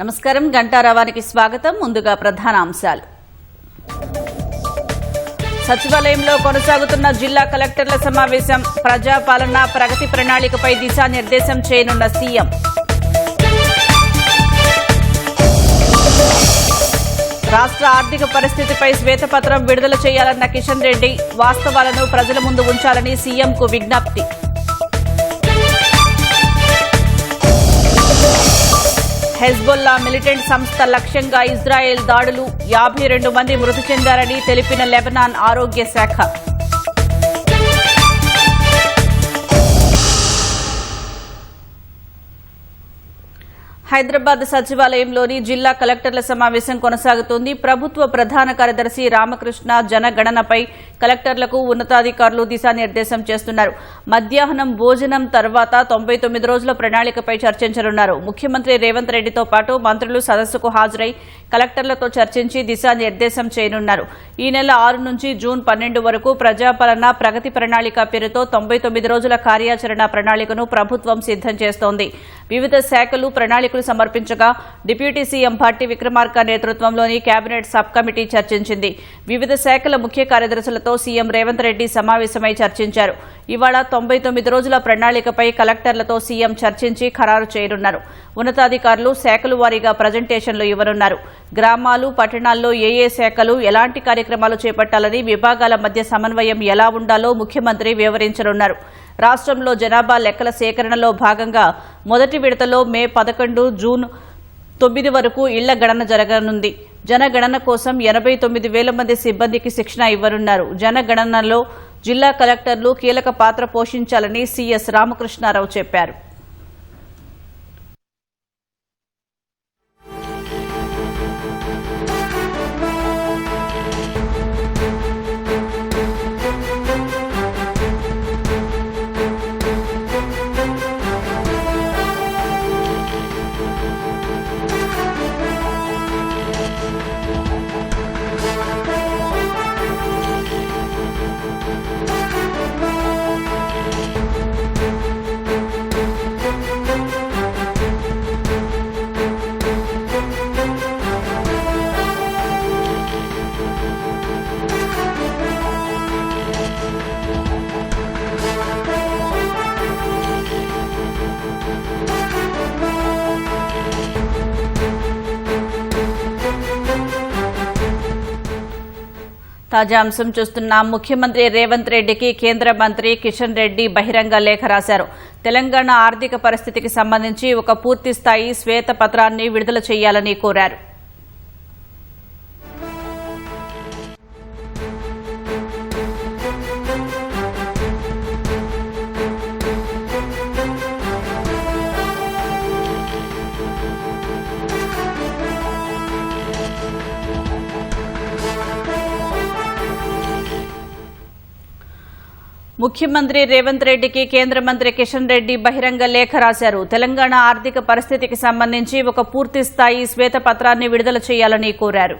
నమస్కారం. గంటారావానికి స్వాగతం. ముందుగా ప్రధాన అంశాలు. సచివాలయంలో కొనసాగుతున్న జిల్లా కలెక్టర్ల సమావేశం. ప్రజాపాలన ప్రగతి ప్రణాళికపై దిశానిర్దేశం చేయనున్న సీఎం. రాష్ట్ర ఆర్థిక పరిస్థితిపై శ్వేతపత్రం విడుదల చేయాలన్న కిషన్ రెడ్డి. వాస్తవాలను ప్రజల ముందు ఉంచాలని సీఎంకు విజ్ఞప్తి. హెజ్బుల్లా మిలిటెంట్ సంస్థ లక్ష్యంగా ఇజ్రాయెల్ దాడులు. 52 మంది మృతి చెందారని తెలిపిన లెబనాన్ ఆరోగ్య శాఖ. హైదరాబాద్ సచివాలయంలోని జిల్లా కలెక్టర్ల సమావేశం కొనసాగుతోంది. ప్రభుత్వ ప్రధాన కార్యదర్శి రామకృష్ణ జనగణనపై కలెక్టర్లకు ఉన్నతాధికారులు దిశానిర్దేశం చేస్తున్నారు. మధ్యాహ్నం భోజనం తర్వాత 99 రోజుల ప్రణాళికపై చర్చించనున్నారు. ముఖ్యమంత్రి రేవంత్ రెడ్డితో పాటు మంత్రులు సదస్సుకు హాజరై కలెక్టర్లతో చర్చించి దిశానిర్దేశం చేయనున్నారు. ఈ నెల 6 నుంచి జూన్ 12 వరకు ప్రజాపాలన ప్రగతి ప్రణాళిక పేరుతో 99 రోజుల కార్యాచరణ ప్రణాళికను ప్రభుత్వం సిద్దం చేస్తోంది. వివిధ శాఖలు ప్రణాళికలు సమర్పించగా డిప్యూటీ సీఎం భట్టి విక్రమార్క నేతృత్వంలోని కేబినెట్ సబ్ కమిటీ చర్చించింది. వివిధ శాఖల ముఖ్య కార్యదర్శులతో సీఎం రేవంత్ రెడ్డి సమావేశమై చర్చించారు. ఇవాళ 99 రోజుల ప్రణాళికపై కలెక్టర్లతో సీఎం చర్చించి ఖరారు చేయనున్నారు. ఉన్నతాధికారులు శాఖల వారీగా ప్రజెంటేషన్లు ఇవ్వనున్నారు. గ్రామాలు, పట్టణాల్లో ఏ శాఖలు ఎలాంటి కార్యక్రమాలు చేపట్టాలని, విభాగాల మధ్య సమన్వయం ఎలా ఉండాలో ముఖ్యమంత్రి వివరించనున్నారు. రాష్ట్రంలో జనాభా లెక్కల సేకరణలో భాగంగా మొదటి విడతలో మే 11, జూన్ 9 వరకు ఇళ్ల గణన జరగనుంది. జనగణన కోసం 89,000 మంది సిబ్బందికి శిక్షణ ఇవ్వనున్నారు. జనగణనలో జిల్లా కలెక్టర్లు కీలక పాత్ర పోషించాలని సీఎస్ రామకృష్ణారావు చెప్పారు. తాజా అంశం చూస్తున్నాం. ముఖ్యమంత్రి రేవంత్ రెడ్డికి కేంద్ర మంత్రి కిషన్ రెడ్డి బహిరంగ లేఖ రాశారు. తెలంగాణ ఆర్థిక పరిస్థితికి సంబంధించి ఒక పూర్తిస్థాయి శ్వేతపత్రాన్ని విడుదల చేయాలని కోరారు. ముఖ్యమంత్రి రేవంత్ రెడ్డికి కేంద్ర మంత్రి కిషన్ రెడ్డి బహిరంగ లేఖ రాశారు. తెలంగాణ ఆర్థిక పరిస్థితికి సంబంధించి ఒక పూర్తిస్థాయి శ్వేతపత్రాన్ని విడుదల చేయాలని కోరారు.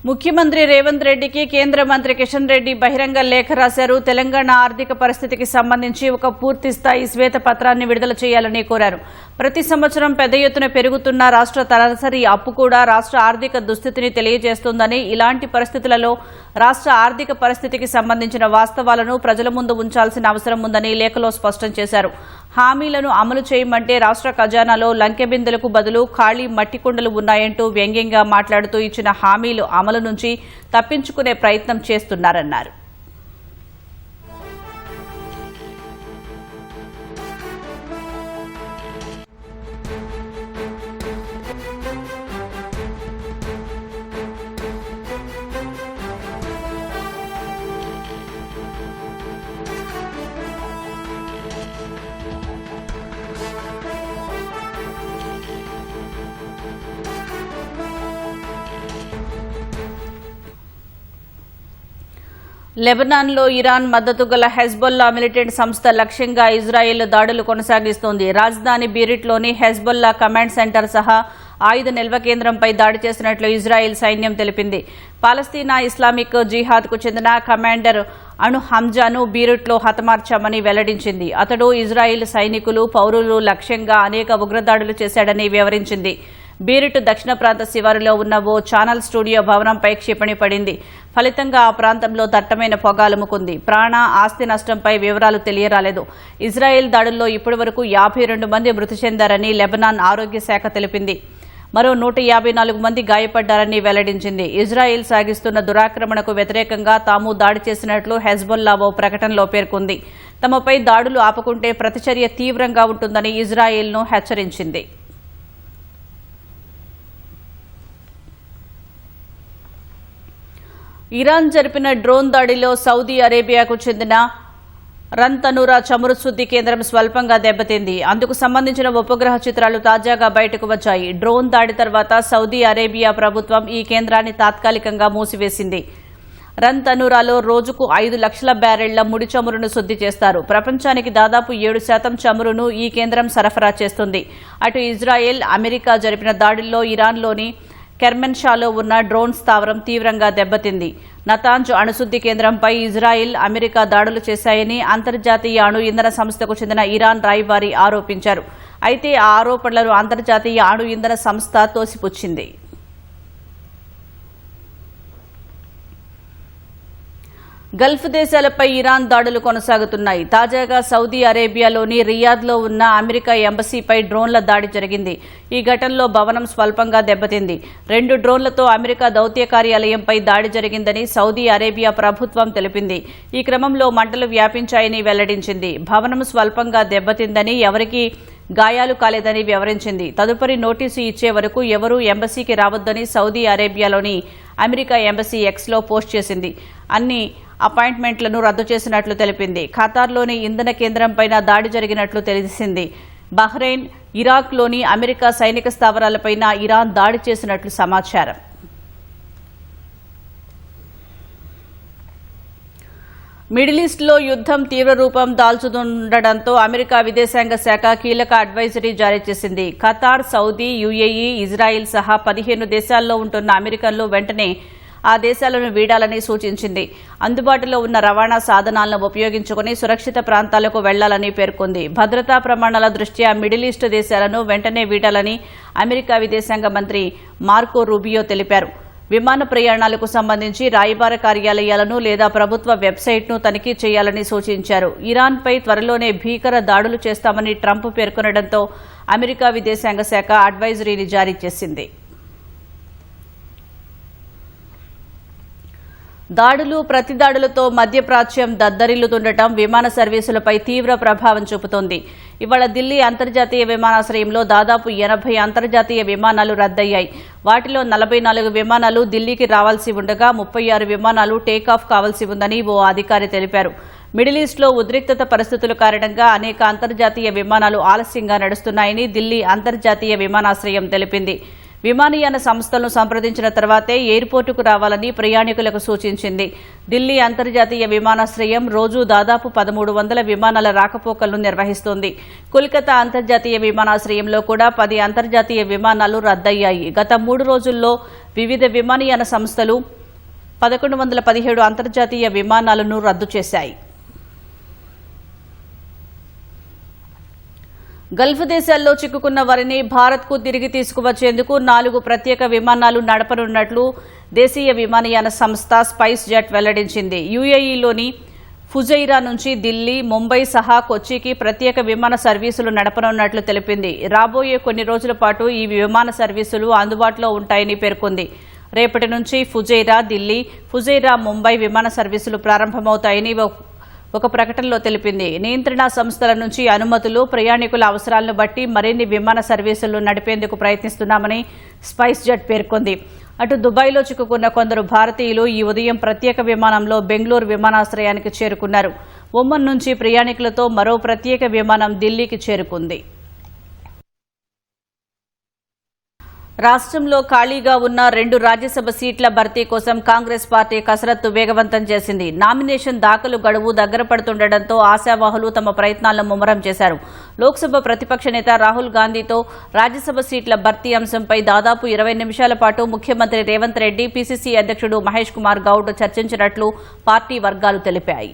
ముఖ్యమంత్రి రేవంత్ రెడ్డికి కేంద్ర మంత్రి కిషన్ రెడ్డి బహిరంగ లేఖ రాశారు. తెలంగాణ ఆర్థిక పరిస్థితికి సంబంధించి ఒక పూర్తిస్థాయి శ్వేతపత్రాన్ని విడుదల చేయాలని కోరారు. ప్రతి సంవత్సరం పెద్ద ఎత్తున పెరుగుతున్న రాష్ట్ర తలసరి అప్పు కూడా రాష్ట్ర ఆర్థిక దుస్థితిని తెలియజేస్తోందని, ఇలాంటి పరిస్థితులలో రాష్ట్ర ఆర్థిక పరిస్థితికి సంబంధించిన వాస్తవాలను ప్రజల ముందు ఉంచాల్సిన అవసరం ఉందని లేఖలో స్పష్టం చేశారు. హామీలను అమలు చేయమంటే రాష్ట్ర ఖజానాలో లంకెబిందెలకు బదులు ఖాళీ మట్టి కుండలు ఉన్నాయంటూ వ్యంగ్యంగా మాట్లాడుతూ ఇచ్చిన హామీలు అమలు నుంచి తప్పించుకునే ప్రయత్నం చేస్తున్నారన్నారు. లెబనాన్లో ఇరాన్ మద్దతు గల హెజ్బొల్లా మిలిటెంట్ సంస్థ లక్ష్యంగా ఇజ్రాయెల్ దాడులు కొనసాగిస్తోంది. రాజధాని బీరిట్లోని హెజ్బొల్లా కమాండ్ సెంటర్ సహా ఆయుధ నిల్వ కేంద్రంపై దాడి చేసినట్లు ఇజ్రాయెల్ సైన్యం తెలిపింది. పాలస్తీనా ఇస్లామిక్ జిహాద్కు చెందిన కమాండర్ అను హంజాను బీరుట్లో హతమార్చామని వెల్లడించింది. అతడు ఇజ్రాయెల్ సైనికులు, పౌరులు లక్ష్యంగా అనేక ఉగ్రదాడులు చేశాడని వివరించింది. బీరుట్ దక్షిణ ప్రాంత శివారులో ఉన్న ఓ ఛానల్ స్టూడియో భవనంపై క్షిపణి పడింది. ఫలితంగా ఆ ప్రాంతంలో దట్టమైన పొగ అలుముకుంది. ప్రాణ, ఆస్తి నష్టంపై వివరాలు తెలియరాలేదు. ఇజ్రాయెల్ దాడుల్లో ఇప్పటివరకు 52 మంది మృతి చెందారని లెబనాన్ ఆరోగ్య శాఖ తెలిపింది. మరో 154 మంది గాయపడ్డారని వెల్లడించింది. ఇజ్రాయెల్ సాగిస్తున్న దురాక్రమణకు వ్యతిరేకంగా తాము దాడి చేసినట్లు హెజ్బొల్లా ఓ ప్రకటనలో పేర్కొంది. తమపై దాడులు ఆపుకుంటే ప్రతిచర్య తీవ్రంగా ఉంటుందని ఇజ్రాయెల్ను హెచ్చరించింది. ఇరాన్ జరిపిన డ్రోన్ దాడిలో సౌదీ అరేబియాకు చెందిన రన్ తనూరా చమురు శుద్ధి కేంద్రం స్వల్పంగా దెబ్బతింది. అందుకు సంబంధించిన ఉపగ్రహ చిత్రాలు తాజాగా బయటకు వచ్చాయి. డ్రోన్ దాడి తర్వాత సౌదీ అరేబియా ప్రభుత్వం ఈ కేంద్రాన్ని తాత్కాలికంగా మూసివేసింది. రన్ తనూరాలో రోజుకు 5 లక్షల బ్యారెళ్ల ముడి చమురును శుద్ధి చేస్తారు. ప్రపంచానికి దాదాపు 7% చమురును ఈ కేంద్రం సరఫరా చేస్తుంది. అటు ఇజ్రాయెల్, అమెరికా జరిపిన దాడుల్లో ఇరాన్లోని కెర్మెన్షాలో ఉన్న డ్రోన్ స్థావరం తీవ్రంగా దెబ్బతింది. నతాంజ్ అణుశుద్ధి కేంద్రంపై ఇజ్రాయెల్, అమెరికా దాడులు చేశాయని అంతర్జాతీయ అణు ఇంధన సంస్థకు చెందిన ఇరాన్ రాయబారి ఆరోపించారు. అయితే ఆ ఆరోపణలను అంతర్జాతీయ అణు ఇంధన సంస్థ తోసిపుచ్చింది. గల్ఫ్ దేశాలపై ఇరాన్ దాడులు కొనసాగుతున్నాయి. తాజాగా సౌదీ అరేబియాలోని రియాద్లో ఉన్న అమెరికా ఎంబసీపై డ్రోన్ల దాడి జరిగింది. ఈ ఘటనలో భవనం స్వల్పంగా దెబ్బతింది. 2 డ్రోన్లతో అమెరికా దౌత్య కార్యాలయంపై దాడి జరిగిందని సౌదీ అరేబియా ప్రభుత్వం తెలిపింది. ఈ క్రమంలో మంటలు వ్యాపించాయని వెల్లడించింది. భవనం స్వల్పంగా దెబ్బతిందని, ఎవరికీ గాయాలు కాలేదని వివరించింది. తదుపరి నోటీసు ఇచ్చే వరకు ఎవరూ ఎంబసీకి రావద్దని సౌదీ అరేబియాలోని అమెరికా ఎంబసీ ఎక్స్లో పోస్ట్ చేసింది. అన్ని అపాయింట్మెంట్లను రద్దు చేసినట్లు తెలిపింది. ఖతార్లోని ఇంధన కేంద్రంపైన దాడి జరిగినట్లు తెలిసింది. బహ్రెయిన్, ఇరాక్లోని అమెరికా సైనిక స్థావరాలపైన ఇరాన్ దాడి చేసినట్లు సమాచారం. మిడిల్ ఈస్ట్లో యుద్ధం తీవ్ర రూపం దాల్చుతుండటంతో అమెరికా విదేశాంగ శాఖ కీలక అడ్వైజరీ జారీ చేసింది. ఖతార్, సౌదీ, యుఏఈ, ఇజ్రాయిల్ సహా 15 దేశాల్లో ఉంటున్న అమెరికన్లు వెంటనే ఆ దేశాలను వీడాలని సూచించింది. అందుబాటులో ఉన్న రవాణా సాధనాలను ఉపయోగించుకుని సురక్షిత ప్రాంతాలకు వెళ్లాలని పేర్కొంది. భద్రతా ప్రమాణాల దృష్ట్యా మిడిల్ ఈస్ట్ దేశాలను వెంటనే వీడాలని అమెరికా విదేశాంగ మంత్రి మార్కో రూబియో తెలిపారు. విమాన ప్రయాణాలకు సంబంధించి రాయబార కార్యాలయాలను లేదా ప్రభుత్వ వెబ్సైట్ను తనిఖీ చేయాలని సూచించారు. ఇరాన్పై త్వరలోనే భీకర దాడులు చేస్తామని ట్రంప్ పేర్కొనడంతో అమెరికా విదేశాంగ శాఖ అడ్వైజరీని జారీ చేసింది. దాడులు, ప్రతిదాడులతో మధ్యప్రాచ్యం దద్దరిల్లుతుండటం విమాన సర్వీసులపై తీవ్ర ప్రభావం చూపుతోంది. ఇవాళ ఢిల్లీ అంతర్జాతీయ విమానాశ్రయంలో దాదాపు 80 అంతర్జాతీయ విమానాలు రద్దయ్యాయి. వాటిలో 44 విమానాలు ఢిల్లీకి రావాల్సి ఉండగా 36 విమానాలు టేకాఫ్ కావాల్సి ఉందని ఓ అధికారి తెలిపారు. మిడిల్ ఈస్ట్లో ఉద్రిక్తత పరిస్థితుల కారణంగా అనేక అంతర్జాతీయ విమానాలు ఆలస్యంగా నడుస్తున్నాయని ఢిల్లీ అంతర్జాతీయ విమానాశ్రయం తెలిపింది. విమానయాన సంస్థలను సంప్రదించిన తర్వాతే ఎయిర్పోర్టుకు రావాలని ప్రయాణికులకు సూచించింది. ఢిల్లీ అంతర్జాతీయ విమానాశ్రయం రోజు దాదాపు 1300 విమానాల రాకపోకలను నిర్వహిస్తోంది. కోల్కతా అంతర్జాతీయ విమానాశ్రయంలో కూడా 10 అంతర్జాతీయ విమానాలు రద్దయ్యాయి. గత 3 రోజుల్లో వివిధ విమానయాన సంస్థలు 1117 అంతర్జాతీయ విమానాలను రద్దు చేశాయి. గల్ఫ్ దేశాల్లో చిక్కుకున్న వారిని భారత్కు తిరిగి తీసుకువచ్చేందుకు 4 ప్రత్యేక విమానాలు నడపనున్నట్లు దేశీయ విమానయాన సంస్థ స్పైస్ జెట్ వెల్లడించింది. యుఏఈలోని ఫుజైరా నుంచి ఢిల్లీ, ముంబై సహా కొచ్చికి ప్రత్యేక విమాన సర్వీసులు నడపనున్నట్లు తెలిపింది. రాబోయే కొన్ని రోజుల పాటు ఈ విమాన సర్వీసులు అందుబాటులో ఉంటాయని పేర్కొంది. రేపటి నుంచి ఫుజైరా ఢిల్లీ, ఫుజైరా ముంబై విమాన సర్వీసులు ప్రారంభమవుతాయని ఒక ప్రకటనలో తెలిపింది. నియంత్రణ సంస్థల నుంచి అనుమతులు, ప్రయాణికుల అవసరాలను బట్టి మరిన్ని విమాన సర్వీసులు నడిపేందుకు ప్రయత్నిస్తున్నామని స్పైస్ జెట్ పేర్కొంది. అటు దుబాయ్లో చిక్కుకున్న కొందరు భారతీయులు ఈ ఉదయం ప్రత్యేక విమానంలో బెంగళూరు విమానాశ్రయానికి చేరుకున్నారు. ఒమన్ నుంచి ప్రయాణికులతో మరో ప్రత్యేక విమానం ఢిల్లీకి చేరుకుంది. రాష్ట్రంలో ఖాళీగా ఉన్న 2 రాజ్యసభ సీట్ల భర్తీ కోసం కాంగ్రెస్ పార్టీ కసరత్తు వేగవంతం చేసింది. నామినేషన్ దాఖలు గడువు దగ్గర పడుతుండటంతో ఆశావాహులు తమ ప్రయత్నాలను ముమ్మరం చేశారు. లోక్సభ ప్రతిపక్ష నేత రాహుల్ గాంధీతో రాజ్యసభ సీట్ల భర్తీ అంశంపై దాదాపు 20 నిమిషాల పాటు ముఖ్యమంత్రి రేవంత్ రెడ్డి, పీసీసీ అధ్యక్షుడు మహేష్ కుమార్ గౌడ్ చర్చించినట్లు పార్టీ వర్గాలు తెలిపాయి.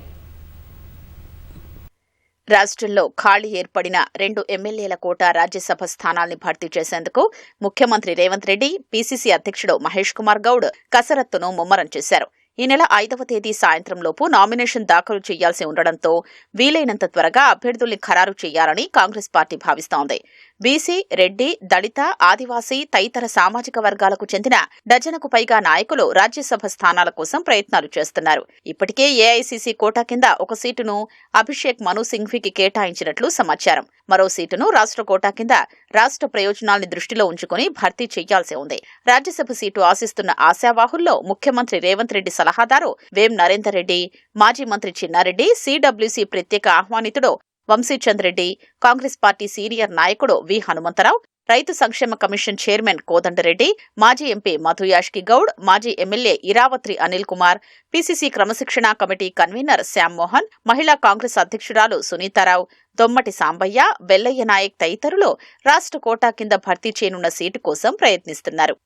రాష్ట్రంలో ఖాళీ ఏర్పడిన 2 ఎమ్మెల్యేల కోటా రాజ్యసభ స్థానాల్ని భర్తీ చేసేందుకు ముఖ్యమంత్రి రేవంత్ రెడ్డి, పీసీసీ అధ్యక్షుడు మహేష్ కుమార్ గౌడ్ కసరత్తును ముమ్మరం చేశారు. ఈ నెల 5వ తేదీ సాయంత్రంలోపు నామినేషన్ దాఖలు చేయాల్సి ఉండడంతో వీలైనంత త్వరగా అభ్యర్థుల్ని ఖరారు చేయాలని కాంగ్రెస్ పార్టీ భావిస్తోంది. బీసీ, రెడ్డి, దళిత, ఆదివాసీ తదితర సామాజిక వర్గాలకు చెందిన డజనుకు పైగా నాయకులు రాజ్యసభ స్థానాల కోసం ప్రయత్నాలు చేస్తున్నారు. ఇప్పటికే ఏఐసీసీ కోటా కింద ఒక సీటును అభిషేక్ మను సింఘ్వీకి కేటాయించినట్లు సమాచారం. మరో సీటును రాష్ట్ర కోటా కింద రాష్ట్ర ప్రయోజనాల్ని దృష్టిలో ఉంచుకుని భర్తీ చేయాల్సి ఉంది. రాజ్యసభ సీటు ఆశిస్తున్న ఆశావాహుల్లో ముఖ్యమంత్రి రేవంత్ రెడ్డి సలహాదారు వేం నరేందర్ రెడ్డి, మాజీ మంత్రి చిన్నారెడ్డి, సిడబ్ల్యూసీ ప్రత్యేక ఆహ్వానితుడు వంశీచంద్ రెడ్డి, కాంగ్రెస్ పార్టీ సీనియర్ నాయకుడు వి హనుమంతరావు, రైతు సంక్షేమ కమిషన్ చైర్మన్ కోదండరెడ్డి, మాజీ ఎంపీ మధుయాష్కి గౌడ్, మాజీ ఎమ్మెల్యే ఇరావత్రి అనిల్ కుమార్, పీసీసీ క్రమశిక్షణా కమిటీ కన్వీనర్ శ్యామ్ మోహన్, మహిళా కాంగ్రెస్ అధ్యక్షురాలు సునీతారావు, దొమ్మటి సాంబయ్య, వెల్లయ్య నాయక్ తదితరులు రాష్ట్ర కోటా కింద భర్తీ చేయనున్న సీటు కోసం ప్రయత్నిస్తున్నారు.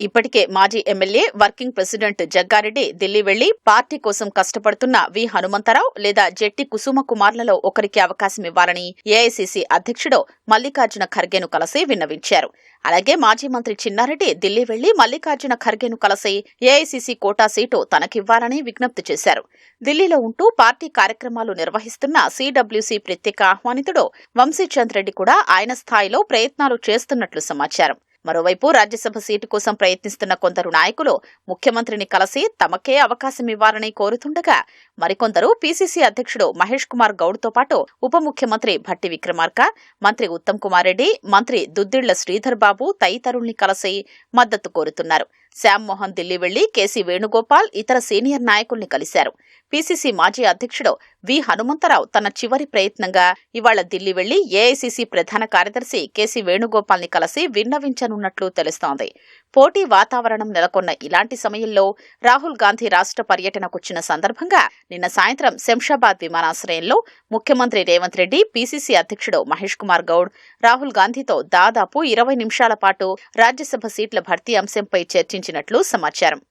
ఇప్పటికే మాజీ MLA, working president Jagga Reddy Delhi వెళ్లి పార్టీ కోసం కష్టపడుతున్న వి హనుమంతరావు లేదా జెట్టి కుసుమ కుమార్లలో ఒకరికి అవకాశం ఇవ్వాలని ఏఐసీసీ అధ్యక్షుడు మల్లికార్జున ఖర్గేను కలిసి విన్నవించారు. అలాగే మాజీ మంత్రి చిన్నారెడ్డి ఢిల్లీ వెళ్లి మల్లికార్జున ఖర్గేను కలిసి ఏఐసీసీ కోటా సీటు తనకివ్వాలని విజ్ఞప్తి చేశారు. ఢిల్లీలో ఉంటూ పార్టీ కార్యక్రమాలు నిర్వహిస్తున్న సిడబ్ల్యూసీ ప్రత్యేక ఆహ్వానితుడు వంశీచంద్ రెడ్డి కూడా ఆయన స్థాయిలో ప్రయత్నాలు చేస్తున్నట్లు సమాచారం. మరోవైపు రాజ్యసభ సీటు కోసం ప్రయత్నిస్తున్న కొందరు నాయకులు ముఖ్యమంత్రిని కలిసి తమకే అవకాశం ఇవ్వాలని కోరుతుండగా, మరికొందరు పీసీసీ అధ్యక్షుడు మహేష్ కుమార్ గౌడ్తో పాటు ఉప ముఖ్యమంత్రి భట్టి విక్రమార్క, మంత్రి ఉత్తమ్ కుమార్ రెడ్డి, మంత్రి దుద్దిళ్ల శ్రీధర్ బాబు తదితరుల్ని కలిసి మద్దతు కోరుతున్నారు. శ్యామ్ మోహన్ ఢిల్లీ వెళ్లి కేసీ వేణుగోపాల్, ఇతర సీనియర్ నాయకుల్ని కలిశారు. పీసీసీ మాజీ అధ్యక్షుడు వి హనుమంతరావు తన చివరి ప్రయత్నంగా ఇవాళ ఢిల్లీ వెళ్లి ఏఐసీసీ ప్రధాన కార్యదర్శి కేసీ వేణుగోపాల్ని కలిసి విన్నవించనున్నట్లు తెలుస్తోంది. పోటీ వాతావరణం నెలకొన్న ఇలాంటి సమయంలో రాహుల్ గాంధీ రాష్ట్ర పర్యటనకొచ్చిన సందర్భంగా నిన్న సాయంత్రం శంషాబాద్ విమానాశ్రయంలో ముఖ్యమంత్రి రేవంత్ రెడ్డి, పీసీసీ అధ్యక్షుడు మహేష్ కుమార్ గౌడ్ రాహుల్ గాంధీతో దాదాపు 20 నిమిషాల పాటు రాజ్యసభ సీట్ల భర్తీ అంశంపై చర్చించినట్లు సమాచారం.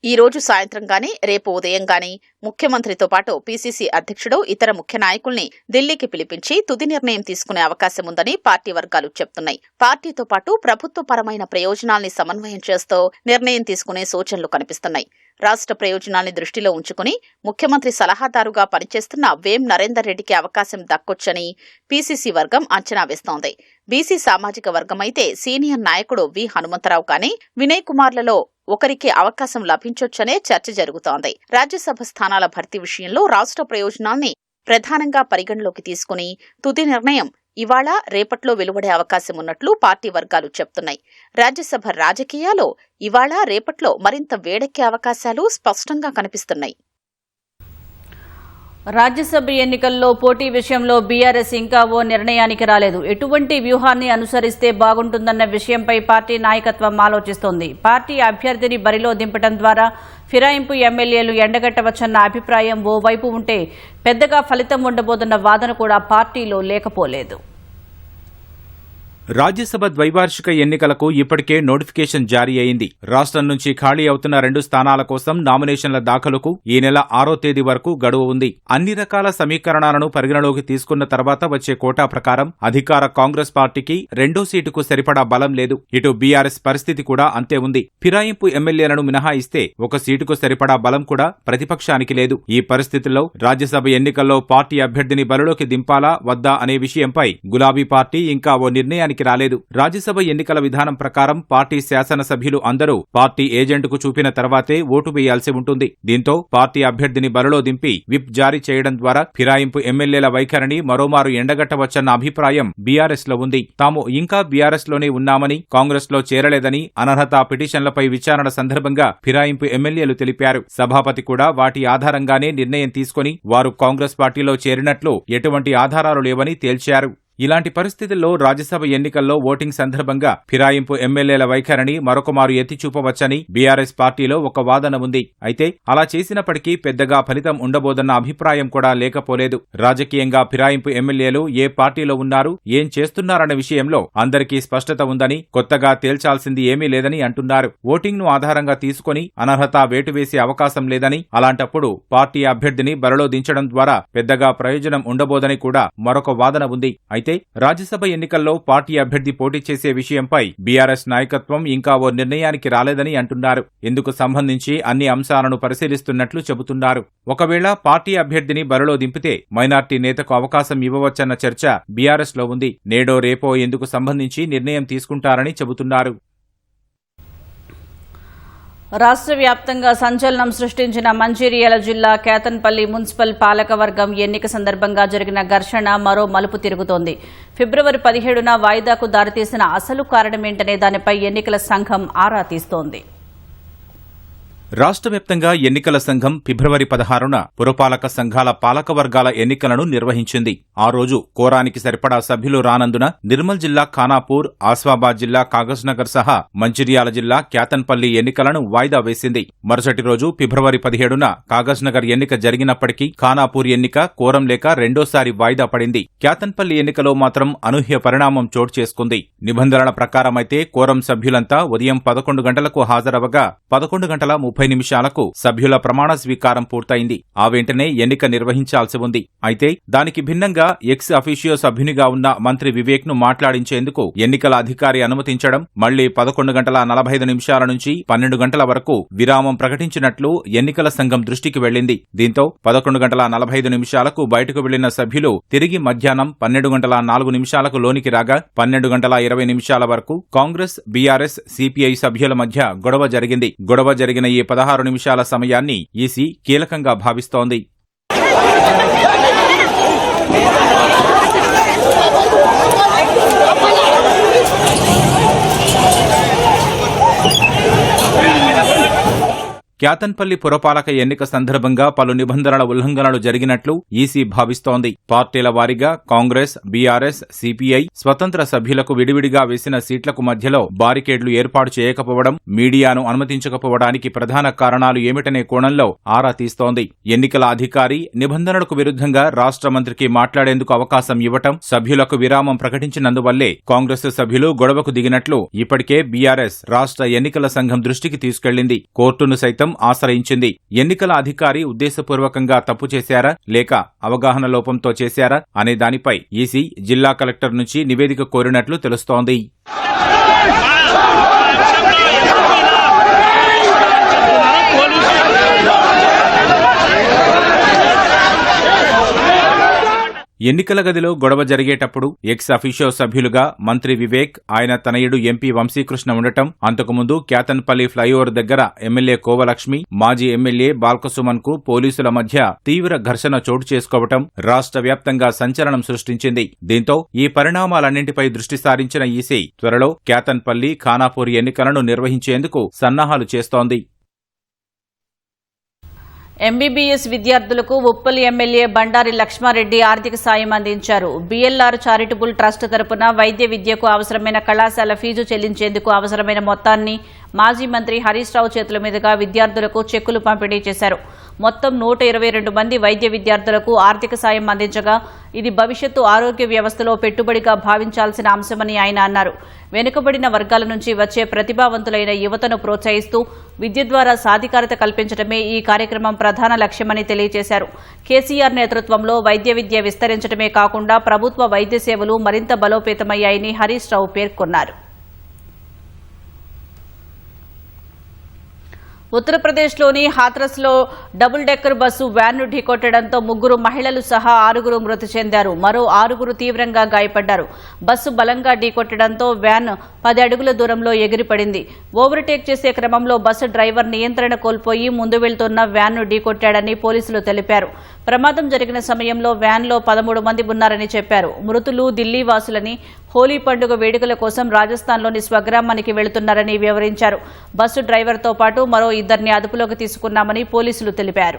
ఈ రోజు సాయంత్రం గానీ, రేపు ఉదయం గానీ ముఖ్యమంత్రితో పాటు పీసీసీ అధ్యక్షుడు, ఇతర ముఖ్య నాయకుల్ని ఢిల్లీకి పిలిపించి తుది నిర్ణయం తీసుకునే అవకాశం ఉందని పార్టీ వర్గాలు చెప్తున్నాయి. పార్టీతో పాటు ప్రభుత్వపరమైన ప్రయోజనాల్ని సమన్వయం చేస్తూ నిర్ణయం తీసుకునే సూచనలు కనిపిస్తున్నాయి. రాష్ట్ర ప్రయోజనాల్ని దృష్టిలో ఉంచుకుని ముఖ్యమంత్రి సలహాదారుగా పనిచేస్తున్న వేం నరేందర్ రెడ్డికి అవకాశం దక్కొచ్చని పీసీసీ వర్గం అంచనా వేస్తోంది. బీసీ సామాజిక వర్గమైతే సీనియర్ నాయకుడు వి హనుమంతరావు కానీ, వినయ్ కుమార్లలో ఒకరికి అవకాశం లభించొచ్చనే చర్చ జరుగుతోంది. రాజ్యసభ స్థానాల భర్తీ విషయంలో రాష్ట్ర ప్రయోజనాల్ని ప్రధానంగా పరిగణలోకి తీసుకుని తుది నిర్ణయం ఇవాళ రేపట్లో వెలువడే అవకాశం ఉన్నట్లు పార్టీ వర్గాలు చెప్తున్నాయి. రాజ్యసభ రాజకీయాలు ఇవాళ రేపట్లో మరింత వేడెక్కే అవకాశాలు స్పష్టంగా కనిపిస్తున్నాయి. రాజ్యసభ ఎన్నికల్లో పోటీ విషయంలో బీఆర్ఎస్ ఇంకా ఓ నిర్ణయానికి రాలేదు. ఎటువంటి వ్యూహాన్ని అనుసరిస్తే బాగుంటుందన్న విషయంపై పార్టీ నాయకత్వం ఆలోచిస్తోంది. పార్టీ అభ్యర్థిని బరిలో దింపడం ద్వారా ఫిరాయింపు ఎమ్మెల్యేలు ఎండగట్టవచ్చన్న అభిప్రాయం ఓవైపు ఉంటే, పెద్దగా ఫలితం ఉండబోతున్న వాదన కూడా పార్టీలో లేకపోలేదు. రాజ్యసభ ద్వైవార్షిక ఎన్నికలకు ఇప్పటికే నోటిఫికేషన్ జారీ అయింది. రాష్ట్రం నుంచి ఖాళీ అవుతున్న 2 స్థానాల కోసం నామినేషన్ల దాఖలుకు ఈ నెల 6వ తేదీ వరకు గడువు ఉంది. అన్ని రకాల సమీకరణాలను పరిగణలోకి తీసుకున్న తర్వాత వచ్చే కోటా ప్రకారం అధికార కాంగ్రెస్ పార్టీకి 2వ సీటుకు సరిపడా బలం లేదు. ఇటు బీఆర్ఎస్ పరిస్థితి కూడా అంతే ఉంది. ఫిరాయింపు ఎమ్మెల్యేలను మినహాయిస్తే ఒక సీటుకు సరిపడా బలం కూడా ప్రతిపక్షానికి లేదు. ఈ పరిస్థితుల్లో రాజ్యసభ ఎన్నికల్లో పార్టీ అభ్యర్థిని బరిలోకి దింపాలా వద్దా అనే విషయంపై గులాబీ పార్టీ ఇంకా ఓ నిర్ణయానికి నిర్ణయానికి రాలేదు. రాజ్యసభ ఎన్నికల విధానం ప్రకారం పార్టీ శాసనసభ్యులు అందరూ పార్టీ ఏజెంట్కు చూపిన తర్వాతే ఓటు వేయాల్సి ఉంటుంది. దీంతో పార్టీ అభ్యర్థిని బరిలో దింపి విప్ జారీ చేయడం ద్వారా ఫిరాయింపు ఎమ్మెల్యేల వైఖరిని మరోమారు ఎండగట్టవచ్చన్న అభిప్రాయం బీఆర్ఎస్ లో ఉంది. తాము ఇంకా బీఆర్ఎస్ లోనే ఉన్నామని, కాంగ్రెస్ లో చేరలేదని అనర్హత పిటిషన్లపై విచారణ సందర్భంగా ఫిరాయింపు ఎమ్మెల్యేలు తెలిపారు. సభాపతి కూడా వాటి ఆధారంగానే నిర్ణయం తీసుకుని వారు కాంగ్రెస్ పార్టీలో చేరినట్లు ఎటువంటి ఆధారాలు లేవని తేల్చారు. ఇలాంటి పరిస్థితుల్లో రాజ్యసభ ఎన్నికల్లో ఓటింగ్ సందర్భంగా ఫిరాయింపు ఎమ్మెల్యేల వైఖరిని మరొకమారు ఎత్తిచూపవచ్చని బీఆర్ఎస్ పార్టీలో ఒక వాదన ఉంది. అయితే అలా చేసినప్పటికీ పెద్దగా ఫలితం ఉండబోదన్న అభిప్రాయం కూడా లేకపోలేదు. రాజకీయంగా ఫిరాయింపు ఎమ్మెల్యేలు ఏ పార్టీలో ఉన్నారు, ఏం చేస్తున్నారన్న విషయంలో అందరికీ స్పష్టత ఉందని, కొత్తగా తేల్చాల్సింది ఏమీ లేదని అంటున్నారు. ఓటింగ్ ను ఆధారంగా తీసుకుని అనర్హత వేటు వేసే అవకాశం లేదని, అలాంటప్పుడు పార్టీ అభ్యర్థిని బరిలో దించడం ద్వారా పెద్దగా ప్రయోజనం ఉండబోదని కూడా మరొక వాదన ఉంది. అయితే రాజ్యసభ ఎన్నికల్లో పార్టీ అభ్యర్థి పోటీ చేసే విషయంపై బీఆర్ఎస్ నాయకత్వం ఇంకా ఓ నిర్ణయానికి రాలేదని అంటున్నారు. ఇందుకు సంబంధించి అన్ని అంశాలను పరిశీలిస్తున్నట్లు చెబుతున్నారు. ఒకవేళ పార్టీ అభ్యర్థిని బరిలో దింపితే మైనార్టీ నేతకు అవకాశం ఇవ్వవచ్చన్న చర్చ బీఆర్ఎస్ లో ఉంది. నేడో రేపో ఇందుకు సంబంధించి నిర్ణయం తీసుకుంటారని చెబుతున్నారు. రాష్ట్ర వ్యాప్తంగా సంచలనం సృష్టించిన మంచిర్యాల జిల్లా కేతన్పల్లి మున్సిపల్ పాలకవర్గం ఎన్నిక సందర్భంగా జరిగిన ఘర్షణ మరో మలుపు తిరుగుతోంది. ఫిబ్రవరి 17న వాయిదాకు దారితీసిన అసలు కారణమేంటనే దానిపై ఎన్నికల సంఘం ఆరా తీస్తోంది. రాష్ట్ర వ్యాప్తంగా ఎన్నికల సంఘం ఫిబ్రవరి 16న పురపాలక సంఘాల పాలకవర్గాల ఎన్నికలను నిర్వహించింది. ఆ రోజు కోరానికి సరిపడా సభ్యులు రానందున నిర్మల్ జిల్లా ఖానాపూర్, ఆస్వాబాద్ జిల్లా కాగజ్నగర్ సహా మంచిర్యాల జిల్లా కేతన్పల్లి ఎన్నికలను వాయిదా వేసింది. మరుసటి రోజు ఫిబ్రవరి 17న కాగజ్నగర్ ఎన్నిక జరిగినప్పటికీ ఖానాపూర్ ఎన్నిక కోరం లేక రెండోసారి వాయిదా పడింది. కేతన్పల్లి ఎన్నికలో మాత్రం అనూహ్య పరిణామం చోటు చేసుకుంది. నిబంధనల ప్రకారమైతే కోరం సభ్యులంతా ఉదయం 11 గంటలకు హాజరవగా 11:30 సభ్యుల ప్రమాణ స్వీకారం పూర్తయింది. ఆ వెంటనే ఎన్నిక నిర్వహించాల్సి ఉంది. అయితే దానికి భిన్నంగా ఎక్స్ అఫీషియో సభ్యునిగా ఉన్న మంత్రి వివేక్ ను మాట్లాడించేందుకు ఎన్నికల అధికారి అనుమతించడం, మళ్లీ 11:45 నుంచి 12 గంటల వరకు విరామం ప్రకటించినట్లు ఎన్నికల సంఘం దృష్టికి వెళ్లింది. దీంతో 11:45 బయటకు వెళ్లిన సభ్యులు తిరిగి మధ్యాహ్నం 12:04 లోనికి రాగా 12:20 వరకు కాంగ్రెస్, బీఆర్ఎస్, సిపిఐ సభ్యుల మధ్య గొడవ జరిగింది. గొడవ జరిగిన ఈ 16 నిమిషాల సమయాన్ని ఈసీ కీలకంగా భావిస్తోంది. కేతన్పల్లి పురపాలక ఎన్నిక సందర్భంగా పలు నిబంధనల ఉల్లంఘనలు జరిగినట్లు ఈసీ భావిస్తోంది. పార్టీల వారీగా కాంగ్రెస్, బీఆర్ఎస్, సిపిఐ స్వతంత్ర సభ్యులకు విడివిడిగా వేసిన సీట్లకు మధ్యలో బారికేడ్లు ఏర్పాటు చేయకపోవడం, మీడియాను అనుమతించకపోవడానికి ప్రధాన కారణాలు ఏమిటనే కోణంలో ఆరా తీస్తోంది. ఎన్నికల అధికారి నిబంధనలకు విరుద్ధంగా రాష్ట్ర మంత్రికి మాట్లాడేందుకు అవకాశం ఇవ్వటం, సభ్యులకు విరామం ప్రకటించినందువల్లే కాంగ్రెస్ సభ్యులు గొడవకు దిగినట్లు ఇప్పటికే బీఆర్ఎస్ రాష్ట్ర ఎన్నికల సంఘం దృష్టికి తీసుకెళ్లింది. కోర్టును సైతం ఆశ్రయించింది. ఎన్నికల అధికారి ఉద్దేశపూర్వకంగా తప్పు చేశారా లేక అవగాహన లోపంతో చేశారా అనే దానిపై ఈసీ జిల్లా కలెక్టర్ నుంచి నివేదిక కోరినట్లు తెలుస్తోంది. ఎన్నికల గదిలో గొడవ జరిగేటప్పుడు ఎక్స్ అఫీషియో సభ్యులుగా మంత్రి వివేక్, ఆయన తనయుడు ఎంపీ వంశీకృష్ణ ఉండటం, అంతకుముందు కేతన్పల్లి ఫ్లైఓవర్ దగ్గర ఎమ్మెల్యే కోవలక్ష్మి, మాజీ ఎమ్మెల్యే బాల్కసుమన్ కు పోలీసుల మధ్య తీవ్ర ఘర్షణ చోటు చేసుకోవటం రాష్ట్ర వ్యాప్తంగా సంచలనం సృష్టించింది. దీంతో ఈ పరిణామాలన్నింటిపై దృష్టి సారించిన ఈసీ త్వరలో కేతన్పల్లి, ఖానాపూర్ ఎన్నికలను నిర్వహించేందుకు సన్నాహాలు చేస్తోంది. ఎంబీబీఎస్ విద్యార్థులకు ఉప్పల్ ఎమ్మెల్యే బండారి లక్ష్మారెడ్డి ఆర్థిక సాయం అందించారు. బీఎల్ఆర్ చారిటబుల్ ట్రస్ట్ తరపున వైద్య విద్యకు అవసరమైన కళాశాల ఫీజు చెల్లించేందుకు అవసరమైన మొత్తాన్ని మాజీ మంత్రి హరీష్ రావు చేతుల మీదుగా విద్యార్థులకు చెక్కులు పంపిణీ చేశారు. మొత్తం 122 మంది వైద్య విద్యార్థులకు ఆర్థిక సాయం అందించగా ఇది భవిష్యత్తు ఆరోగ్య వ్యవస్థలో పెట్టుబడిగా భావించాల్సిన అంశమని ఆయన అన్నారు. వెనుకబడిన వర్గాల నుంచి వచ్చే ప్రతిభావంతులైన యువతను ప్రోత్సహిస్తూ విద్య ద్వారా సాధికారత కల్పించడమే ఈ కార్యక్రమం ప్రధాన లక్ష్యమని తెలియజేశారు. కేసీఆర్ నేతృత్వంలో వైద్య విద్య విస్తరించడమే కాకుండా ప్రభుత్వ వైద్య సేవలు మరింత బలోపేతమయ్యాయని హరీష్ రావు పేర్కొన్నారు. ఉత్తరప్రదేశ్లోని హాథ్రస్లో డబుల్ డెక్కర్ బస్సు వ్యాన్ను ఢీకొట్టడంతో 3 మహిళలు సహా 6 మృతి చెందారు. మరో 6 తీవ్రంగా గాయపడ్డారు. బస్సు బలంగా ఢీకొట్టడంతో వ్యాన్ 10 అడుగుల దూరంలో ఎగిరిపడింది. ఓవర్టేక్ చేసే క్రమంలో బస్సు డ్రైవర్ నియంత్రణ కోల్పోయి ముందు వెళ్తున్న వ్యాన్ను ఢీకొట్టాడని పోలీసులు తెలిపారు. ప్రమాదం జరిగిన సమయంలో వ్యాన్లో 13 మంది ఉన్నారని చెప్పారు. మృతులు ఢిల్లీ వాసులని, హోలీ పండుగ వేడుకల కోసం రాజస్థాన్లోని స్వగ్రామానికి వెళుతున్నారని వివరించారు. బస్సు డ్రైవర్తో పాటు మరో 2 అదుపులోకి తీసుకున్నామని పోలీసులు తెలిపారు.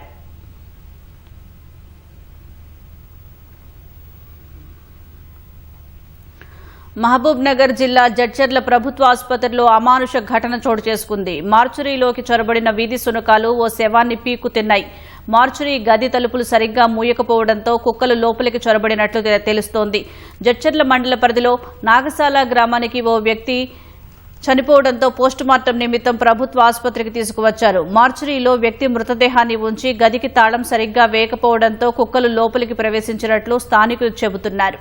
మహబూబ్ నగర్ జిల్లా జడ్చర్ల ప్రభుత్వ ఆసుపత్రిలో అమానుష ఘటన చోటు చేసుకుంది. మార్చురీలోకి చొరబడిన వీధి శునకాలు ఓ శవాన్ని పీకు తిన్నాయి. మార్చురీ గది తలుపులు సరిగ్గా మూయకపోవడంతో కుక్కలు లోపలికి చొరబడినట్లు తెలుస్తోంది. జడ్చర్ల మండల పరిధిలో నాగసాల గ్రామానికి ఓ వ్యక్తి చనిపోవడంతో పోస్టుమార్టం నిమిత్తం ప్రభుత్వ ఆసుపత్రికి తీసుకువచ్చారు. మార్చురీలో వ్యక్తి మృతదేహాన్ని ఉంచి గదికి తాళం సరిగ్గా వేయకపోవడంతో కుక్కలు లోపలికి ప్రవేశించినట్లు స్థానికులు చెబుతున్నారు.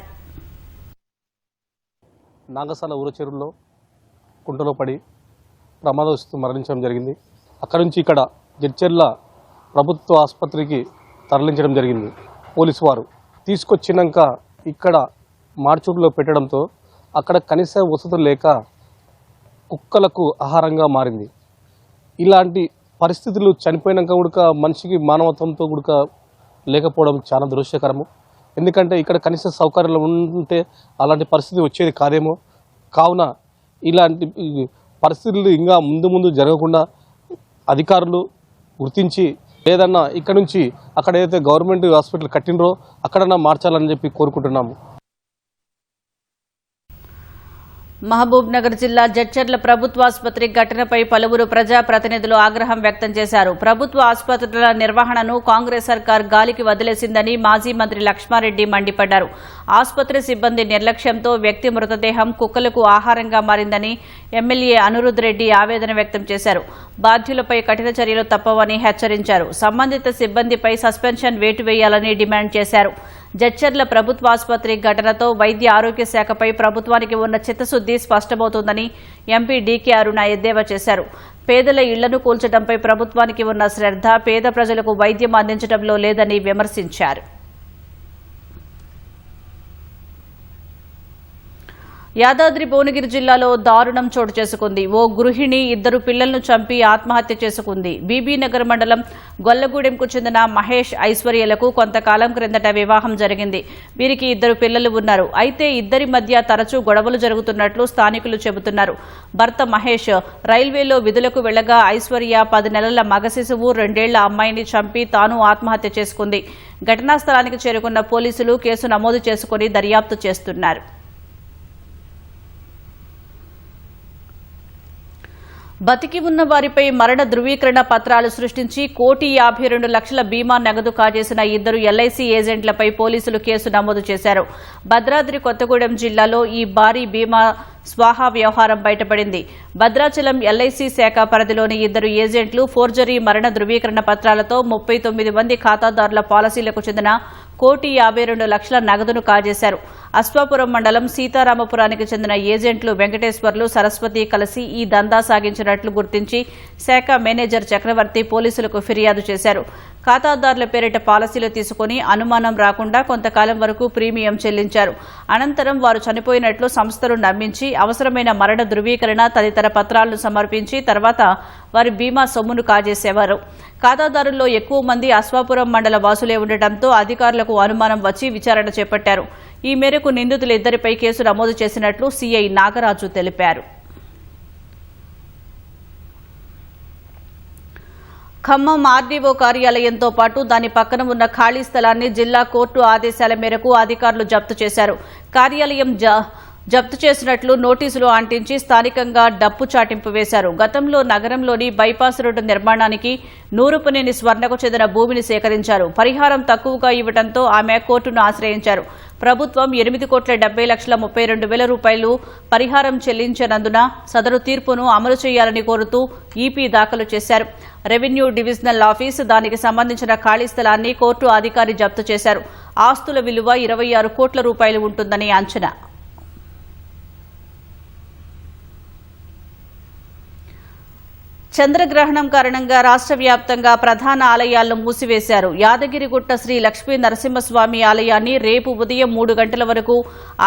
నాగసాల ఊర చెరువులో కుంటలో పడి ప్రమాదవశాత్తు మరణించడం జరిగింది. అక్కడి నుంచి ఇక్కడ జడ్చర్ల ప్రభుత్వ ఆసుపత్రికి తరలించడం జరిగింది. పోలీసు వారు తీసుకొచ్చినాక ఇక్కడ మార్చూరులో పెట్టడంతో అక్కడ కనీస వసతులు లేక కుక్కలకు ఆహారంగా మారింది. ఇలాంటి పరిస్థితులు చనిపోయినాక కూడా మనిషికి మానవత్వంతో కూడా లేకపోవడం చాలా దురదృష్టకరము. ఎందుకంటే ఇక్కడ కనీస సౌకర్యాలు ఉంటే అలాంటి పరిస్థితి వచ్చేది కాదేమో. కావున ఇలాంటి పరిస్థితులు ఇంకా ముందు జరగకుండా అధికారులు గుర్తించి ఏదన్నా ఇక్కడ నుంచి అక్కడ ఏదైతే గవర్నమెంట్ హాస్పిటల్ కట్టినరో అక్కడన్నా మార్చాలని చెప్పి కోరుకుంటున్నాము. మహబూబ్ నగర్ జిల్లా జడ్చర్ల ప్రభుత్వ ఆసుపత్రి ఘటనపై పలువురు ప్రజాప్రతినిధులు ఆగ్రహం వ్యక్తం చేశారు. ప్రభుత్వ ఆసుపత్రుల నిర్వహణను కాంగ్రెస్ సర్కార్ గాలికి వదిలేసిందని మాజీ మంత్రి లక్ష్మారెడ్డి మండిపడ్డారు. ఆసుపత్రి సిబ్బంది నిర్లక్ష్యంతో వ్యక్తి మృతదేహం కుక్కలకు ఆహారంగా మారిందని ఎమ్మెల్యే అనిరుద్ రెడ్డి ఆవేదన వ్యక్తం చేశారు. బాధ్యులపై కఠిన చర్యలు తప్పవని హెచ్చరించారు. సంబంధిత సిబ్బందిపై సస్పెన్షన్ వేటు వేయాలని డిమాండ్ చేశారు. జడ్చర్ల ప్రభుత్వ ఆసుపత్రి ఘటనతో వైద్య ఆరోగ్య శాఖపై ప్రభుత్వానికి ఉన్న చిత్తశుద్ది స్పష్టమవుతోందని ఎంపీ డీకే అరుణ ఎద్దేవా చేశారు. పేదల ఇళ్లను కూల్చడంపై ప్రభుత్వానికి ఉన్న శ్రద్ధ పేద ప్రజలకు వైద్యం అందించడంలో లేదని విమర్శించారు. యాదాద్రి భువనగిరి జిల్లాలో దారుణం చోటు చేసుకుంది. ఓ గృహిణి 2 పిల్లలను చంపి ఆత్మహత్య చేసుకుంది. బీబీనగర్ మండలం గొల్లగూడెంకు చెందిన మహేష్, ఐశ్వర్యలకు కొంతకాలం క్రిందట వివాహం జరిగింది. వీరికి 2 పిల్లలు ఉన్నారు. అయితే ఇద్దరి మధ్య తరచూ గొడవలు జరుగుతున్నట్లు స్థానికులు చెబుతున్నారు. భర్త మహేష్ రైల్వేలో విధులకు వెళ్లగా ఐశ్వర్య 10 నెలల మగ శిశువు 2 ఏళ్ల అమ్మాయిని చంపి తాను ఆత్మహత్య చేసుకుంది. ఘటనా స్థలానికి చేరుకున్న పోలీసులు కేసు నమోదు చేసుకుని దర్యాప్తు చేస్తున్నారు. బతికి ఉన్న వారిపై మరణ ధృవీకరణ పత్రాలు సృష్టించి 1,52,00,000 బీమా నగదు కాజేసిన 2 ఎల్ఐసి ఏజెంట్లపై పోలీసులు కేసు నమోదు చేశారు. భద్రాద్రి కొత్తగూడెం జిల్లాలో ఈ భారీ బీమా స్వాహా వ్యవహారం బయటపడింది. భద్రాచలం ఎల్ఐసి శాఖ పరిధిలోని 2 ఏజెంట్లు ఫోర్జరీ మరణ ధృవీకరణ పత్రాలతో 39 మంది ఖాతాదారుల పాలసీలకు చెందిన 1,52,00,000 నగదును కాజేశారు. అశ్వాపురం మండలం సీతారామపురానికి చెందిన ఏజెంట్లు వెంకటేశ్వర్లు, సరస్వతి కలిసి ఈ దందా సాగించినట్లు గుర్తించి శాఖ మేనేజర్ చక్రవర్తి పోలీసులకు ఫిర్యాదు చేశారు. ఖాతాదారుల పేరిట పాలసీలు తీసుకుని అనుమానం రాకుండా కొంతకాలం వరకు ప్రీమియం చెల్లించారు. అనంతరం వారు చనిపోయినట్లు సంస్థలు నమ్మించి అవసరమైన మరణ ధృవీకరణ తదితర పత్రాలను సమర్పించి తర్వాత వారి బీమా సొమ్మును కాజేసేవారు. ఖాతాదారుల్లో ఎక్కువ మంది అశ్వాపురం మండల వాసులే ఉండటంతో అధికారులకు అనుమానం వచ్చి విచారణ చేపట్టారు. ఈ మేరకు నిందితులిద్దరిపై కేసు నమోదు చేసినట్లు సీఐ నాగరాజు తెలిపారు. ఖమ్మం ఆర్డీఓ కార్యాలయంతో పాటు దాని పక్కన ఉన్న ఖాళీ స్థలాన్ని జిల్లా కోర్టు ఆదేశాల మేరకు అధికారులు జప్తు చేశారు. కార్యాలయం జప్తు చేసినట్లు నోటీసులు అంటించి స్థానికంగా డప్పు చాటింపు వేశారు. గతంలో నగరంలోని బైపాస్ రోడ్డు నిర్మాణానికి నూరుపునేని స్వర్ణకు చెందిన భూమిని సేకరించారు. పరిహారం తక్కువగా ఇవ్వడంతో ఆమె కోర్టును ఆశ్రయించారు. ప్రభుత్వం 8,70,32,000 రూపాయలు పరిహారం చెల్లించనందున సదరు తీర్పును అమలు చేయాలని కోరుతూ ఈపీ దాఖలు చేశారు. రెవెన్యూ డివిజనల్ ఆఫీస్, దానికి సంబంధించిన ఖాళీ స్థలాన్ని కోర్టు అధికారి జప్తు చేశారు. ఆస్తుల విలువ 26 కోట్ల రూపాయలు ఉంటుందని అంచనా. చంద్రగ్రహణం కారణంగా రాష్ట్ర వ్యాప్తంగా ప్రధాన ఆలయాలను మూసివేశారు. యాదగిరిగుట్ట శ్రీ లక్ష్మీ నరసింహస్వామి ఆలయాన్ని రేపు ఉదయం 3 గంటల వరకు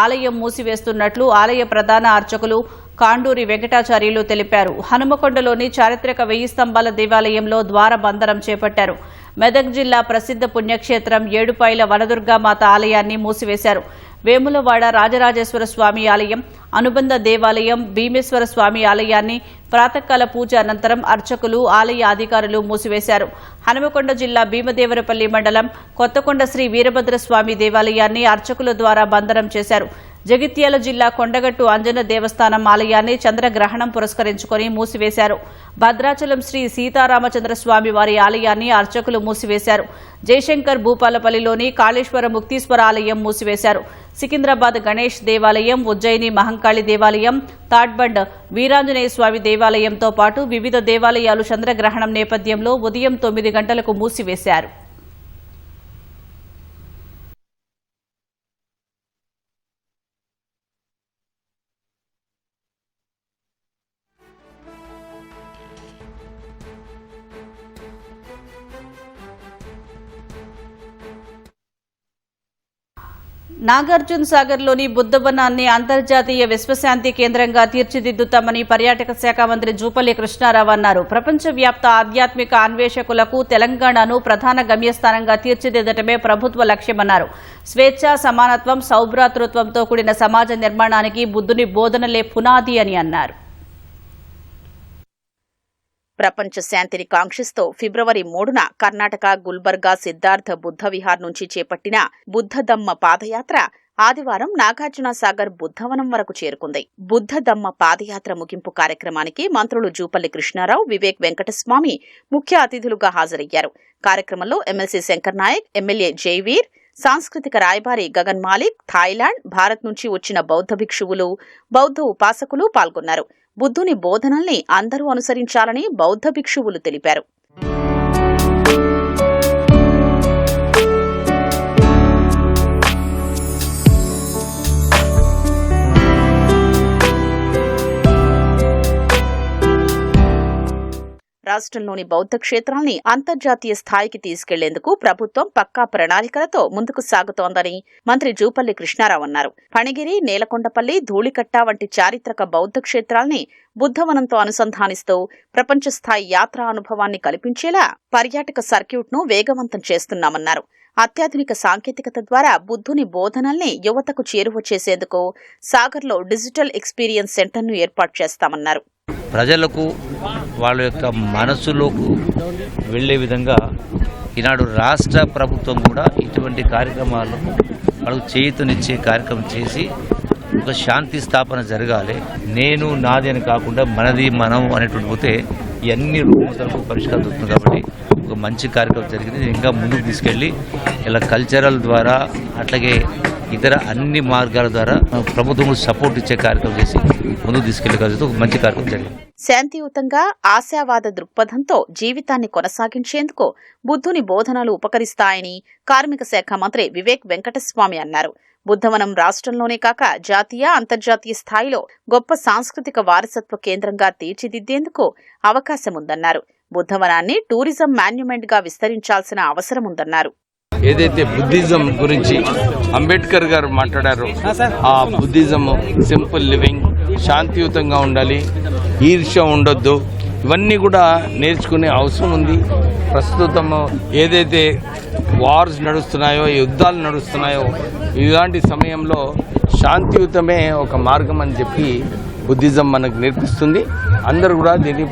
ఆలయం మూసివేస్తున్నట్లు ఆలయ ప్రధాన అర్చకులు కాండూరి వెంకటాచార్యులు తెలిపారు. హనుమకొండలోని చారిత్రక 1000 స్తంభాల దేవాలయంలో ద్వారబంధనం చేపట్టారు. మెదక్ జిల్లా ప్రసిద్ధ పుణ్యక్షేత్రం ఏడుపాయల వనదుర్గామాత ఆలయాన్ని మూసివేశారు. వేములవాడ రాజరాజేశ్వర స్వామి ఆలయం, అనుబంధ దేవాలయం, భీమేశ్వర స్వామి ఆలయాన్ని ప్రాతకాల పూజ అనంతరం అర్చకులు, ఆలయ అధికారులు మూసివేశారు. హనుమకొండ జిల్లా భీమదేవరపల్లి మండలం కొత్తకొండ శ్రీ వీరభద్రస్వామి దేవాలయాన్ని అర్చకుల ద్వారా బంధనం చేశారు. జగిత్యాల జిల్లా కొండగట్టు అంజన దేవస్థానం ఆలయాన్ని చంద్రగ్రహణం పురస్కరించుకుని మూసివేశారు. భద్రాచలం శ్రీ సీతారామచంద్రస్వామి వారి ఆలయాన్ని అర్చకులు మూసివేశారు. జయశంకర్ భూపాలపల్లిలోని కాళేశ్వర ముక్తీశ్వర ఆలయం మూసివేశారు. సికింద్రాబాద్ గణేష్ దేవాలయం, ఉజ్జయిని మహంకాళి దేవాలయం, తాడ్బండ్ వీరాంజనేయ స్వామి దేవాలయంతో పాటు వివిధ దేవాలయాలు చంద్రగ్రహణం నేపథ్యంలో ఉదయం 9 గంటలకు మూసివేశారు. నాగార్జున సాగర్లోని బుద్ధవనాన్ని అంతర్జాతీయ విశ్వశాంతి కేంద్రంగా తీర్చిదిద్దుతామని పర్యాటక శాఖ మంత్రి జూపల్లి కృష్ణారావు అన్నారు. ప్రపంచవ్యాప్త ఆధ్యాత్మిక అన్వేషకులకు తెలంగాణను ప్రధాన గమ్యస్థానంగా తీర్చిదిద్దటమే ప్రభుత్వ లక్ష్యమన్నారు. స్వేచ్ఛ, సమానత్వం, సౌభ్రాతృత్వంతో కూడిన సమాజ నిర్మాణానికి బుద్ధుని బోధనలే పునాది అని అన్నారు. ప్రపంచ శాంతిని కాంక్షిస్తూ ఫిబ్రవరి 3న కర్ణాటక గుల్బర్గా సిద్ధార్థ బుద్ధ విహార్ నుంచి చేపట్టిన బుద్ధధమ్మ పాదయాత్ర ఆదివారం నాగార్జున సాగర్ బుద్ధవనం వరకు చేరుకుంది. బుద్ధధమ్మ పాదయాత్ర ముగింపు కార్యక్రమానికి మంత్రులు జూపల్లి కృష్ణారావు, వివేక్ వెంకటస్వామి ముఖ్య అతిథులుగా హాజరయ్యారు. కార్యక్రమంలో ఎమ్మెల్సీ శంకర్ నాయక్, ఎమ్మెల్యే జైవీర్, సాంస్కృతిక రాయబారి గగన్ మాలిక్, థాయిలాండ్, భారత్ నుంచి వచ్చిన బౌద్ధ భిక్షువులు, బౌద్ధ ఉపాసకులు పాల్గొన్నారు. బుద్ధుని బోధనల్ని అందరూ అనుసరించాలని బౌద్ధ భిక్షువులు తెలిపారు. రాష్ట్రంలోని బౌద్ధ క్షేత్రాల్ని అంతర్జాతీయ స్థాయికి తీసుకెళ్లేందుకు ప్రభుత్వం పక్కా ప్రణాళికలతో ముందుకు సాగుతోందని మంత్రి జూపల్లి కృష్ణారావు అన్నారు. ఫణిగిరి, నేలకొండపల్లి, ధూళికట్ట వంటి చారిత్రక బౌద్ధ క్షేత్రాల్ని బుద్ధవనంతో అనుసంధానిస్తూ ప్రపంచ స్థాయి యాత్రా అనుభవాన్ని కల్పించేలా పర్యాటక సర్క్యూట్ను వేగవంతం చేస్తున్నామన్నారు. అత్యాధునిక సాంకేతికత ద్వారా బుద్ధుని బోధనల్ని యువతకు చేరువ చేసేందుకు సాగర్లో డిజిటల్ ఎక్స్పీరియన్స్ సెంటర్ను ఏర్పాటు చేస్తామన్నారు. ప్రజలకు వాళ్ళ యొక్క మనసులోకి వెళ్లే విధంగా ఈనాడు రాష్ట్ర ప్రభుత్వం కూడా ఇటువంటి కార్యక్రమాలకు వాళ్ళకు చేయూతనిచ్చే కార్యక్రమం చేసి ఒక శాంతి స్థాపన జరగాలి. నేను నాది అని కాకుండా మనది మనం అనేటువంటి పోతే ఇవన్నీ రుగ్మతలకు పరిష్కారం దొరుకుతుంది. కాబట్టి ఒక మంచి కార్యక్రమం జరిగింది. ఇంకా ముందుకు తీసుకెళ్లి ఇలా కల్చరల్ ద్వారా అట్లాగే ఇతర అన్ని మార్గాల ద్వారా ప్రభుత్వం సపోర్ట్ ఇచ్చే కార్యక్రమం చేసి ముందుకు తీసుకెళ్లే ఒక మంచి కార్యక్రమం జరిగింది. శాంతియుతంగా ఆశావాద దృక్పథంతో జీవితాన్ని కొనసాగించేందుకు బుద్ధుని బోధనలు ఉపకరిస్తాయని కార్మిక శాఖ మంత్రి వివేక్ వెంకటస్వామి అన్నారు. బుద్ధవనం రాష్ట్రంలోనే కాక జాతీయ, అంతర్జాతీయ స్థాయిలో గొప్ప సాంస్కృతిక వారసత్వ కేంద్రంగా తీర్చిదిద్దేందుకు అవకాశముందన్నారు. బుద్ధవనాన్ని టూరిజం మాన్యుమెంట్ గా విస్తరించాల్సిన అవసరముందన్నారు. ఏదైతే బుద్ధిజం గురించి అంబేద్కర్ గారు మాట్లాడారో ఆ బుద్ధిజం సింపుల్ లివింగ్, శాంతియుతంగా ఉండాలి, ఈర్ష్య ఉండొద్దు, ఇవన్నీ కూడా నేర్చుకునే అవసరం ఉంది. ప్రస్తుతం ఏదైతే వార్స్ నడుస్తున్నాయో, యుద్ధాలు నడుస్తున్నాయో, ఇలాంటి సమయంలో శాంతియుతమే ఒక మార్గం అని చెప్పి బుద్ధిజం మనకు నేర్పిస్తుంది. అందరూ కూడా దీన్ని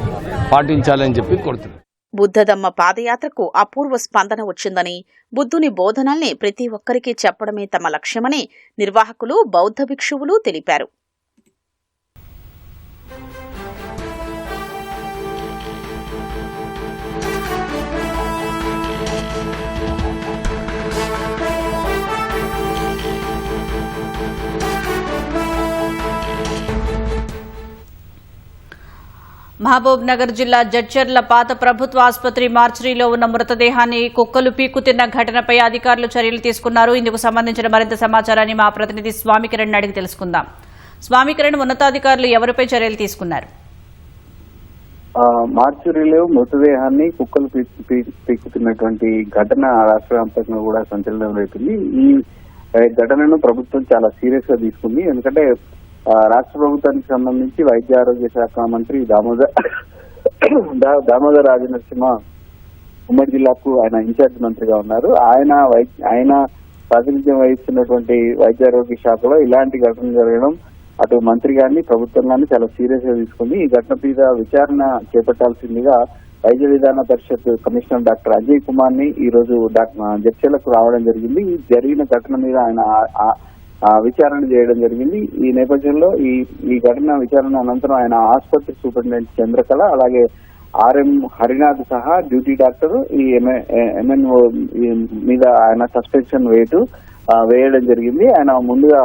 పాటించాలని చెప్పి కోరుతున్నారు. బుద్ధధమ్మ పాదయాత్రకు అపూర్వ స్పందన వచ్చిందని, బుద్ధుని బోధనల్ని ప్రతి ఒక్కరికి చెప్పడమే తమ లక్ష్యమని నిర్వాహకులు, బౌద్ధ భిక్షువులు తెలిపారు. మహబూబ్ నగర్ జిల్లా జడ్చర్ల పాత ప్రభుత్వ ఆసుపత్రి మార్చరీలో ఉన్న మృతదేహాన్ని కుక్కలు పీక్కుతిన్న ఘటనపై అధికారులు చర్యలు తీసుకున్నారు. ఇందుకు సంబంధించిన మరింత సమాచారాన్ని మా ప్రతినిధి స్వామికిరణ్ అడిగి తెలుసుకుందాం. స్వామికిరణ్, ఉన్నతాధికారులు ఎవరిపై చర్యలు తీసుకున్నారు? మార్చురీలో మృతదేహాన్ని కుక్కలు పీక్కుతున్నటువంటి ఘటన రాష్ట్ర వ్యాప్తంగా కూడా సంచలనం రేపింది. ఈ ఘటనను ప్రభుత్వం చాలా సీరియస్ గా తీసుకుంది. ఎందుకంటే రాష్ట్ర ప్రభుత్వానికి సంబంధించి వైద్య ఆరోగ్య శాఖ మంత్రి దామోదర్ రాజనరసింహ ఉమ్మడి జిల్లాకు ఆయన ఇన్ఛార్జ్ మంత్రిగా ఉన్నారు. ఆయన ప్రాతినిధ్యం వహిస్తున్నటువంటి వైద్య ఆరోగ్య శాఖలో ఇలాంటి ఘటన జరగడం అటు మంత్రి గారిని ప్రభుత్వం గారిని చాలా సీరియస్ గా తీసుకుంది. ఈ ఘటన మీద విచారణ చేపట్టాల్సిందిగా వైద్య విధాన పరిషత్ కమిషనర్ డాక్టర్ అజయ్ కుమార్ ని ఈ రోజు జడ్చర్లకు రావడం జరిగింది. ఈ జరిగిన ఘటన మీద ఆయన విచారణ చేయడం జరిగింది. ఈ నేపథ్యంలో ఈ ఘటన విచారణ అనంతరం ఆయన ఆసుపత్రి సూపరింటెండెంట్ చంద్రకళ అలాగే ఆర్ఎం హరినాథ్ సహా డ్యూటీ డాక్టర్ ఈ ఎంఎన్ఓ మీద ఆయన సస్పెన్షన్ వేయడం జరిగింది. ఆయన ముందుగా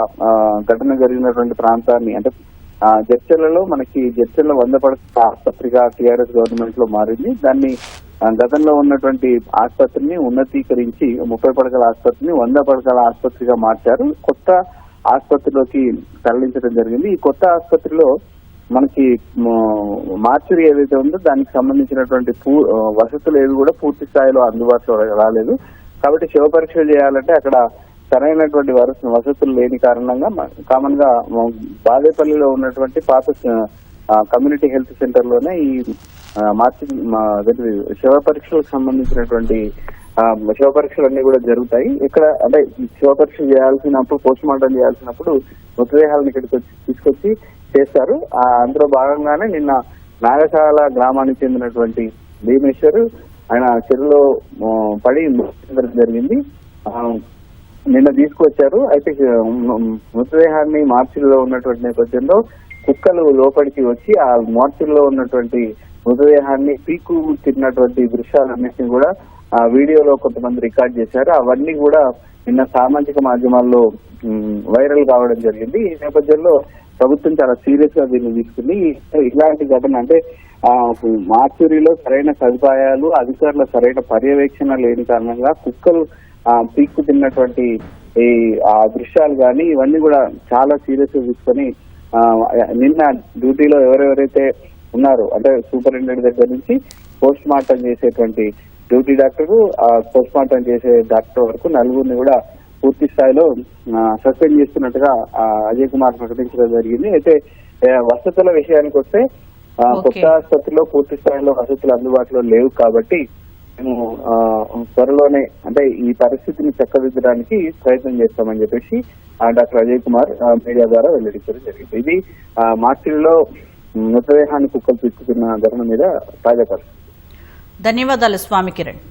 ఘటన జరిగినటువంటి ప్రాంతాన్ని అంటే జడ్చర్లలో మనకి జడ్చర్ల 100 పడకల ఆసుపత్రిగా టీఆర్ఎస్ గవర్నమెంట్ లో మారింది. దాన్ని గతంలో ఉన్నటువంటి ఆసుపత్రిని ఉన్నతీకరించి 30 పడకల ఆసుపత్రిని 100 పడకల ఆసుపత్రిగా మార్చారు. కొత్త ఆసుపత్రిలోకి తరలించడం జరిగింది. ఈ కొత్త ఆసుపత్రిలో మనకి మార్చురీ ఏదైతే ఉందో దానికి సంబంధించినటువంటి వసతులు ఏవి కూడా పూర్తి స్థాయిలో అందుబాటులో రాలేదు. కాబట్టి శవ పరీక్షలు చేయాలంటే అక్కడ సరైనటువంటి వసతులు లేని కారణంగా కామన్ గా బాదేపల్లిలో ఉన్నటువంటి పాత కమ్యూనిటీ హెల్త్ సెంటర్ లోనే ఈ శవ పరీక్షలకు సంబంధించినటువంటి శవ పరీక్షలు అన్ని కూడా జరుగుతాయి. ఇక్కడ అంటే శవ పరీక్ష చేయాల్సినప్పుడు పోస్ట్ మార్టం చేయాల్సినప్పుడు మృతదేహాలను ఇక్కడికి తీసుకొచ్చి చేస్తారు. అందులో భాగంగానే నిన్న నాగశాల గ్రామానికి చెందినటువంటి భీమేశ్వర్ ఆయన చెరువులో పడి మృతి జరిగింది. నిన్న తీసుకొచ్చారు. అయితే మృతదేహాన్ని మార్చిలో ఉన్నటువంటి నేపథ్యంలో కుక్కలు లోపలికి వచ్చి ఆ మార్చిలో ఉన్నటువంటి మృతదేహాన్ని పీకు తిన్నటువంటి దృశ్యాలన్నింటినీ కూడా ఆ వీడియోలో కొంతమంది రికార్డ్ చేశారు. అవన్నీ కూడా నిన్న సామాజిక మాధ్యమాల్లో వైరల్ కావడం జరిగింది. ఈ నేపథ్యంలో ప్రభుత్వం చాలా సీరియస్ గా దీన్ని తీసుకుంది. ఇలాంటి ఘటన అంటే మార్చురీలో సరైన సదుపాయాలు అధికారుల సరైన పర్యవేక్షణ లేని కారణంగా కుక్కలు పీక్కు తిన్నటువంటి ఆ దృశ్యాలు కానీ ఇవన్నీ కూడా చాలా సీరియస్ గా తీసుకొని నిన్న డ్యూటీలో ఎవరెవరైతే ఉన్నారో అంటే సూపరింటెండెంట్ దగ్గర నుంచి పోస్ట్ మార్టం చేసేటువంటి డ్యూటీ డాక్టర్ పోస్ట్ మార్టం చేసే డాక్టర్ వరకు నలుగురిని కూడా పూర్తి స్థాయిలో సస్పెండ్ చేస్తున్నట్టుగా అజయ్ కుమార్ ప్రకటించడం జరిగింది. అయితే వసతుల విషయానికి వస్తే కొత్త ఆసుపత్రిలో పూర్తి స్థాయిలో వసతులు అందుబాటులో లేవు కాబట్టి మేము త్వరలోనే అంటే ఈ పరిస్థితిని చక్కదిద్దడానికి ప్రయత్నం చేస్తామని చెప్పేసి డాక్టర్ అజయ్ కుమార్ మీడియా ద్వారా వెల్లడించడం జరిగింది. ఇది మార్చిలో మృతదేహాన్ని కుక్కలు తీసుకున్న ఘటన మీద తాజా పరిస్థితి. ధన్యవాదాలు స్వామి కిరణ్.